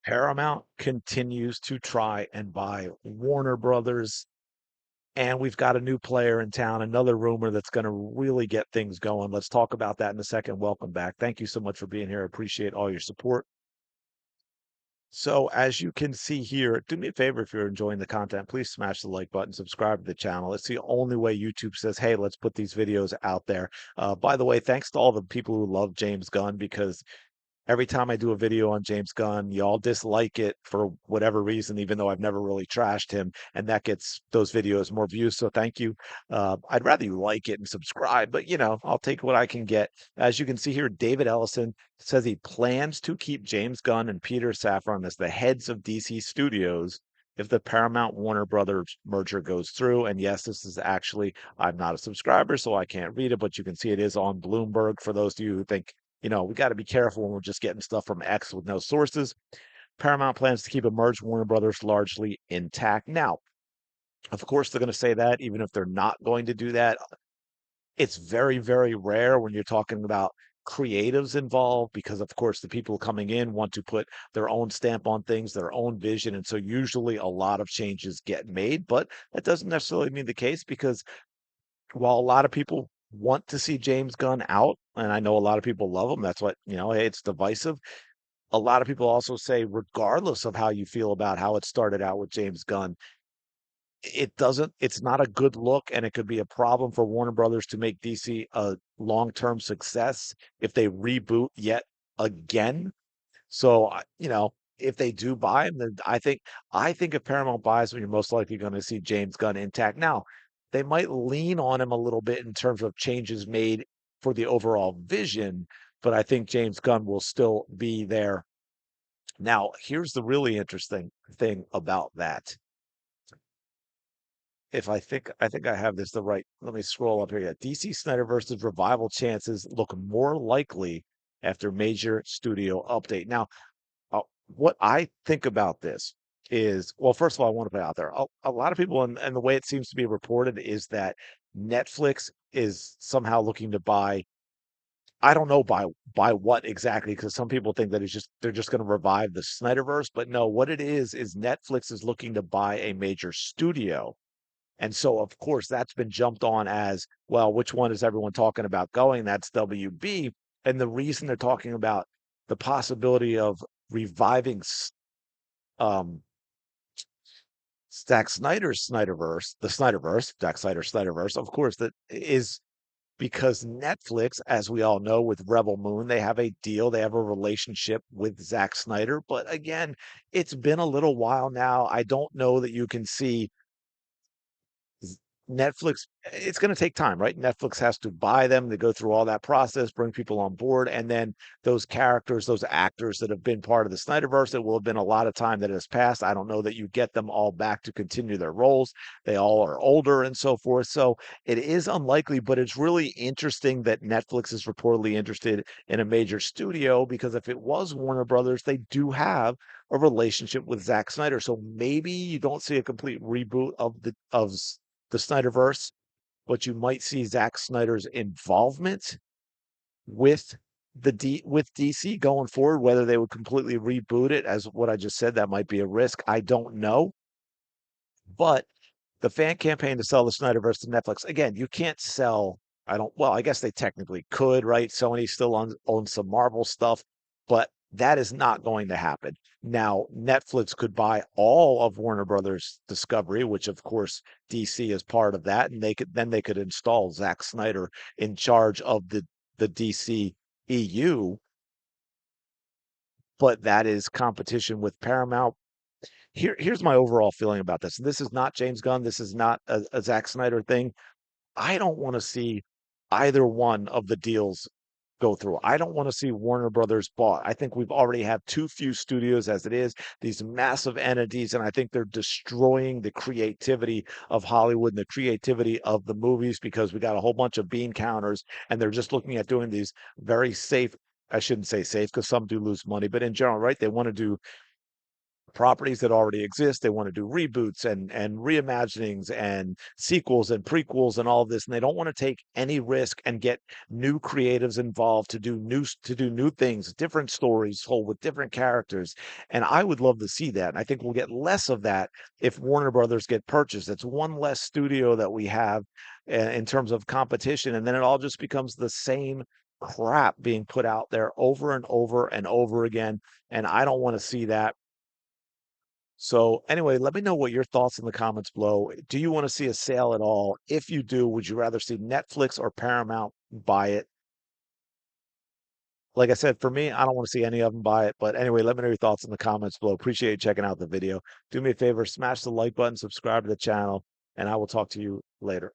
Paramount continues to try and buy Warner Brothers, and we've got a new player in town, another rumor that's going to really get things going. Let's talk about that in a second. Welcome back. Thank you so much for being here. I appreciate all your support. So, as you can see here, do me a favor if you're enjoying the content, please smash the like button, subscribe to the channel. It's the only way YouTube says, hey, let's put these videos out there. By the way, thanks to all the people who love James Gunn because every time I do a video on James Gunn, y'all dislike it for whatever reason, even though I've never really trashed him, and that gets those videos more views. So thank you. I'd rather you like it and subscribe, but I'll take what I can get. As you can see here, David Ellison says he plans to keep James Gunn and Peter Safran as the heads of DC Studios if the Paramount Warner Brothers merger goes through. And yes, this is actually, I'm not a subscriber, so I can't read it, but you can see it is on Bloomberg for those of you who think we got to be careful when we're just getting stuff from X with no sources. Paramount plans to keep a merged Warner Brothers largely intact. Now, of course, they're going to say that even if they're not going to do that. It's very, very rare when you're talking about creatives involved because, of course, the people coming in want to put their own stamp on things, their own vision. And so usually a lot of changes get made, but that doesn't necessarily mean the case because while a lot of people want to see James Gunn out, and I know a lot of people love him, that's what, hey, it's divisive. A lot of people also say, regardless of how you feel about how it started out with James Gunn, it's not a good look, and it could be a problem for Warner Brothers to make DC a long-term success if they reboot yet again. So, if they do buy him, then I think if Paramount buys him, you're most likely going to see James Gunn intact. Now, they might lean on him a little bit in terms of changes made for the overall vision, but I think James Gunn will still be there. Now, here's the really interesting thing about that. If I think I have this the right, let me scroll up here. Yeah, DC Snyderverse's revival chances look more likely after major studio update. Now, what I think about this is, well, first of all, I want to put out there a lot of people, and the way it seems to be reported is that Netflix is somehow looking to buy. I don't know by what exactly, because some people think that they're just going to revive the Snyderverse, but no, what it is Netflix is looking to buy a major studio. And so, of course, that's been jumped on as well. Which one is everyone talking about going? That's WB. And the reason they're talking about the possibility of reviving um, Zack Snyder's Snyderverse, the Snyderverse, Zack Snyder Snyderverse, of course, that is because Netflix, as we all know, with Rebel Moon, they have a deal, they have a relationship with Zack Snyder. But again, it's been a little while now. I don't know that you can see Netflix, it's going to take time, right? Netflix has to buy them. They go through all that process, bring people on board, and then those characters, those actors that have been part of the Snyderverse, it will have been a lot of time that has passed. I don't know that you get them all back to continue their roles. They all are older and so forth. So it is unlikely, but it's really interesting that Netflix is reportedly interested in a major studio because if it was Warner Brothers, they do have a relationship with Zack Snyder. So maybe you don't see a complete reboot of the Snyderverse, but you might see Zack Snyder's involvement with with DC going forward. Whether they would completely reboot it, as what I just said, that might be a risk. I don't know, but the fan campaign to sell the Snyderverse to Netflix again, you can't sell. I don't. Well, I guess they technically could, right? Sony still owns some Marvel stuff, but that is not going to happen. Now, Netflix could buy all of Warner Brothers Discovery, which of course DC is part of that, and they could install Zack Snyder in charge of the DC EU. But that is competition with Paramount. Here's my overall feeling about this. This is not James Gunn. This is not a Zack Snyder thing. I don't want to see either one of the deals go through. I don't want to see Warner Brothers bought. I think we've already have too few studios as it is, these massive entities, and I think they're destroying the creativity of Hollywood and the creativity of the movies because we got a whole bunch of bean counters and they're just looking at doing these very safe. I shouldn't say safe because some do lose money, but in general, right? They want to do properties that already exist. They want to do reboots and reimaginings and sequels and prequels and all of this, and they don't want to take any risk and get new creatives involved to do new things, different stories told with different characters. And I would love to see that. And I think we'll get less of that if Warner Brothers get purchased. It's one less studio that we have in terms of competition, and then it all just becomes the same crap being put out there over and over and over again. And I don't want to see that. So anyway, let me know what your thoughts in the comments below. Do you want to see a sale at all? If you do, would you rather see Netflix or Paramount buy it? Like I said, for me, I don't want to see any of them buy it. But anyway, let me know your thoughts in the comments below. Appreciate you checking out the video. Do me a favor, smash the like button, subscribe to the channel, and I will talk to you later.